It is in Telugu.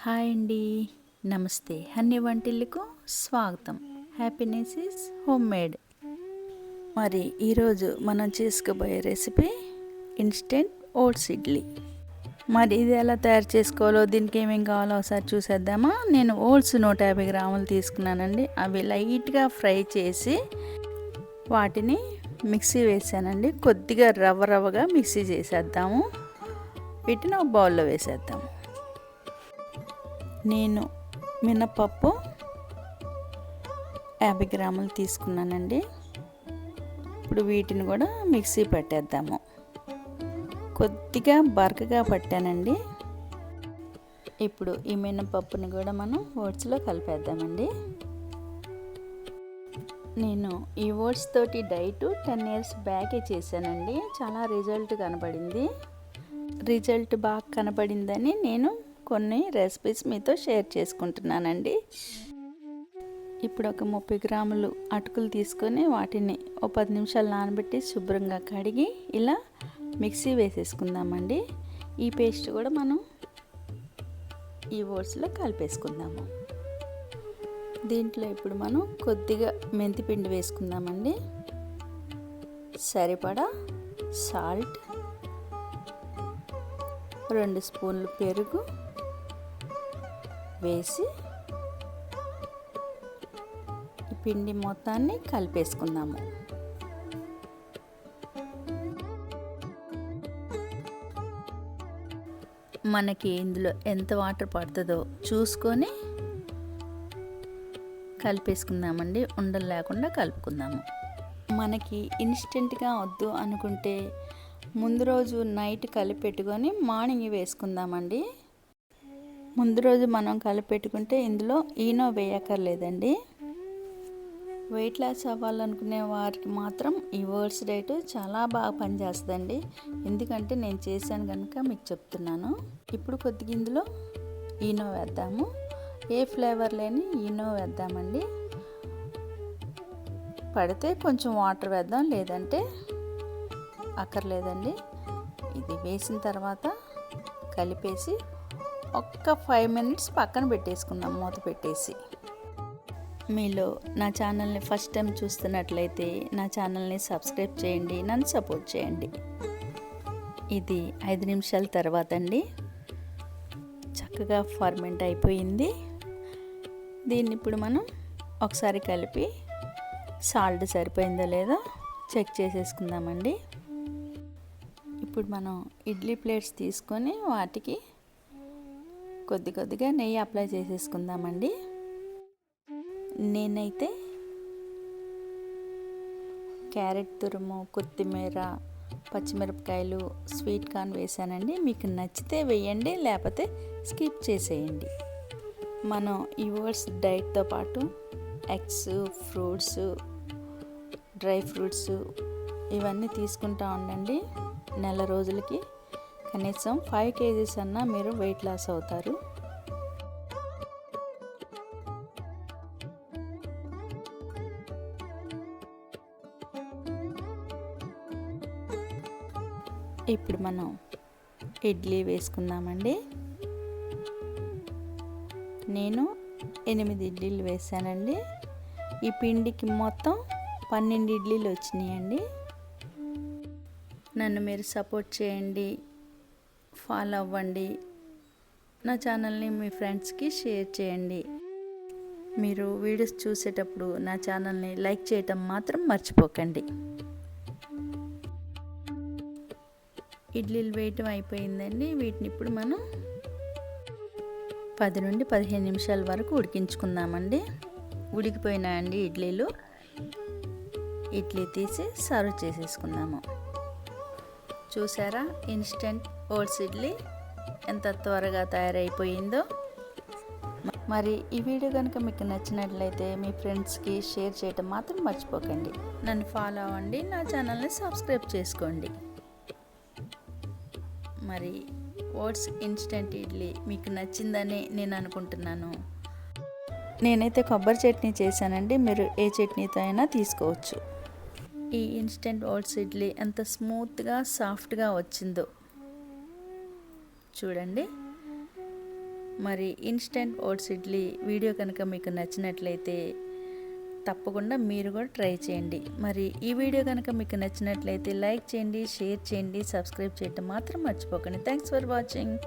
హాయ్ అండి, నమస్తే. అన్ని వంటిల్లకు స్వాగతం. Happiness is home made. మరి ఈరోజు మనం చేసుకోబోయే రెసిపీ ఇన్స్టెంట్ ఓట్స్ ఇడ్లీ. మరి ఇది ఎలా తయారు చేసుకోవాలో, దీనికి ఏమేమి కావాలో ఒకసారి చూసేద్దామా. నేను ఓట్స్ 150 గ్రాములు తీసుకున్నానండి. అవి లైట్గా ఫ్రై చేసి వాటిని మిక్సీ వేసానండి. కొద్దిగా రవ్వగా మిక్సీ చేసేద్దాము. వీటిని ఒక బౌల్లో వేసేద్దాము. నేను మినపప్పు 50 గ్రాములు తీసుకున్నానండి. ఇప్పుడు వీటిని కూడా మిక్సీ పట్టేద్దాము. కొద్దిగా బరకగా పట్టానండి. ఇప్పుడు ఈ మినపప్పుని కూడా మనం ఓట్స్లో కలిపేద్దామండి. నేను ఈ ఓట్స్ తోటి డైట్ 10 ఇయర్స్ బ్యాకే చేశానండి. చాలా రిజల్ట్ కనపడింది. రిజల్ట్ బాగా కనపడిందని నేను కొన్ని రెసిపీస్ మీతో షేర్ చేసుకుంటున్నానండి. ఇప్పుడు ఒక 30 గ్రాములు అటుకులు తీసుకొని వాటిని ఒక 10 నిమిషాలు నానబెట్టి శుభ్రంగా కడిగి ఇలా మిక్సీ వేసేసుకుందామండి. ఈ పేస్ట్ కూడా మనం ఈ ఓట్స్లో కలిపేసుకుందాము. దీంట్లో ఇప్పుడు మనం కొద్దిగా మెంతిపిండి వేసుకుందామండి. సరిపడా సాల్ట్, 2 స్పూన్లు పెరుగు వేసి ఈ పిండి మొత్తాన్ని కలిపేసుకుందాము. మనకి ఇందులో ఎంత వాటర్ పడుతుందో చూసుకొని కలిపేసుకుందామండి. ఉండలు లేకుండా కలుపుకుందాము. మనకి ఇన్స్టెంట్గా వద్దు అనుకుంటే ముందు రోజు నైట్ కలిపెట్టుకొని మార్నింగ్ వేసుకుందామండి. ముందు రోజు మనం కలిపెట్టుకుంటే ఇందులో ఈనో వేయక్కర్లేదండి. వెయిట్ లాస్ అవ్వాలనుకునే వారికి మాత్రం ఈ ఓట్స్ డైట్ చాలా బాగా పనిచేస్తుందండి. ఎందుకంటే నేను చేశాను కనుక మీకు చెప్తున్నాను. ఇప్పుడు కొద్దిగా ఇందులో ఈనో వేద్దాము. ఏ ఫ్లేవర్ లేని ఈనో వేద్దామండి. పడితే కొంచెం వాటర్ వేద్దాం, లేదంటే అక్కర్లేదండి. ఇది వేసిన తర్వాత కలిపేసి ఒక్క 5 మినిట్స్ పక్కన పెట్టేసుకుందాం మూత పెట్టేసి. మీలో నా ఛానల్ని ఫస్ట్ టైం చూస్తున్నట్లయితే నా ఛానల్ని సబ్స్క్రైబ్ చేయండి, నన్ను సపోర్ట్ చేయండి. ఇది 5 నిమిషాల తర్వాత అండి చక్కగా ఫర్మెంట్ అయిపోయింది. దీన్ని ఇప్పుడు మనం ఒకసారి కలిపి సాల్ట్ సరిపోయిందో లేదో చెక్ చేసేసుకుందామండి. ఇప్పుడు మనం ఇడ్లీ ప్లేట్స్ తీసుకొని వాటికి కొద్దిగా నెయ్యి అప్లై చేసేసుకుందామండి. నేనైతే క్యారెట్ తురుము, కొత్తిమీర, పచ్చిమిరపకాయలు, స్వీట్ కార్న్ వేసానండి. మీకు నచ్చితే వేయండి, లేకపోతే స్కిప్ చేసేయండి. మనం ఈ ఓట్స్ డైట్తో పాటు ఎగ్స్, ఫ్రూట్స్, డ్రై ఫ్రూట్స్ ఇవన్నీ తీసుకుంటూ ఉండండి. నెల రోజులకి కనీసం 5 kgs అన్నా మీరు వెయిట్ లాస్ అవుతారు. ఇప్పుడు మనం ఇడ్లీ వేసుకుందామండి. నేను 8 ఇడ్లీలు వేసానండి. ఈ పిండికి మొత్తం 12 ఇడ్లీలు వచ్చినాయండి. నన్ను మీరు సపోర్ట్ చేయండి, ఫాలో అవ్వండి. నా ఛానల్ని మీ ఫ్రెండ్స్కి షేర్ చేయండి. మీరు వీడియోస్ చూసేటప్పుడు నా ఛానల్ని లైక్ చేయటం మాత్రం మర్చిపోకండి. ఇడ్లీలు వేయటం అయిపోయిందండి. వీటిని ఇప్పుడు మనం 10 నుండి 15 నిమిషాల వరకు ఉడికించుకుందామండి. ఉడికిపోయినాయండి ఇడ్లీలు. ఇడ్లీ తీసి సర్వ్ చేసేసుకుందాము. చూసారా, ఇన్స్టెంట్ ఓట్స్ ఇడ్లీ ఎంత త్వరగా తయారైపోయిందో. మరి ఈ వీడియో కనుక మీకు నచ్చినట్లయితే మీ ఫ్రెండ్స్కి షేర్ చేయటం మాత్రం మర్చిపోకండి. నన్ను ఫాలో అవ్వండి, నా ఛానల్ని సబ్స్క్రైబ్ చేసుకోండి. మరి ఓట్స్ ఇన్స్టెంట్ ఇడ్లీ మీకు నచ్చిందని నేను అనుకుంటున్నాను. నేనైతే కొబ్బరి చట్నీ చేశానండి. మీరు ఏ చట్నీతో అయినా తీసుకోవచ్చు. ఈ ఇన్స్టెంట్ ఓట్స్ ఇడ్లీ ఎంత స్మూత్గా, సాఫ్ట్గా వచ్చిందో చూడండి. మరి ఇన్స్టెంట్ ఓట్స్ ఇడ్లీ వీడియో కనుక మీకు నచ్చినట్లయితే తప్పకుండా మీరు కూడా ట్రై చేయండి. మరి ఈ వీడియో కనుక మీకు నచ్చినట్లయితే లైక్ చేయండి, షేర్ చేయండి, సబ్స్క్రైబ్ చేయడం మాత్రం మర్చిపోకండి. Thanks for watching.